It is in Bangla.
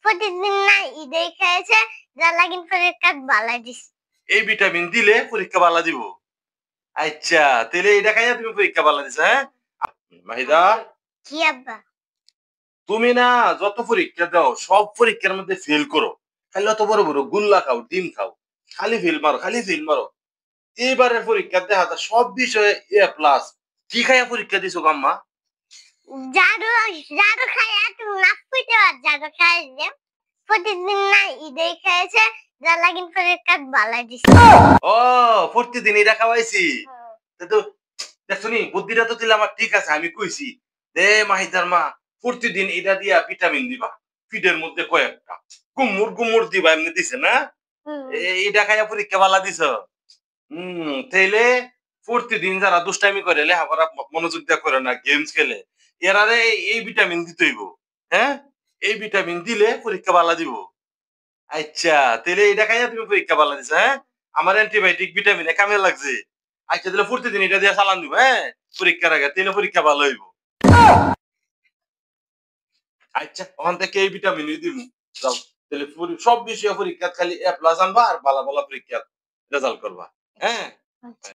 প্রতিদিন না ঈদে খেয়েছে যা লাগিন পরীক্ষা বালা দিস এই ভিটামিন দিলে পরীক্ষা ভালো দিব। আচ্ছা তাহলে এটা খাইয়া তুমি পরীক্ষা ভালো দিছ। হ্যাঁ মাহিদা, কি আব্বা? তুমি না যত পরীক্ষা দাও সব পরীক্ষার মধ্যে ফেল করো। খালি অত বড় বড় গুল্লা খাও, ডিম খাও, খালি ফেল মারো, খালি ফেল মারো। এইবারের পরীক্ষা দেখা যায় সব বিষয়ে এ প্লাস। কি খাইয়া পরীক্ষা দিছো আম্মা? জাদু জাদু খাইয়া তুমি না ফুটে জাদু খাই যে প্রতিদিন না ঈদে খেয়েছে যা লাগিন পরীক্ষা বালা দিস ও প্রতিদিন এটা খাওয়াইছি। তো দেখছনি বুদ্ধিটা তো দিলে আমার ঠিক আছে, আমি কইছি দে মাহিদার মা প্রতিদিন এটা দিয়া ভিটামিন দিবা, ফিডের মধ্যে কয়েকটা গুমুর গুমুর দিবা, এমনি দিছে না? এটা খাইয়া পরীক্ষা বালা দিছ। তাইলে প্রতিদিন যারা দুষ্টামি করে লেখাপড়া মনোযোগ দিয়া করে না, গেমস খেলে, এরারে এই ভিটামিন দিতেইব। হ্যাঁ এই ভিটামিন দিলে পরীক্ষা বালা দিব। আচ্ছা তাহলে এটা খাইয়া তুমি পরীক্ষা বালা দিছ। হ্যাঁ আমার অ্যান্টিবায়োটিক ভিটামিনে কামে লাগছে। আচ্ছা তাহলে প্রতিদিন এটা দিয়ে চালান দিব। হ্যাঁ পরীক্ষার আগে তাহলে পরীক্ষা ভালো হইব। আচ্ছা ওখান থেকে এই ভিটামিনই দিব। যাও তাহলে সব বিষয়ে পরীক্ষা খালি এ প্লাস আনবা আর ভালো ভালো পরীক্ষা রেজাল্ট করবা। হ্যাঁ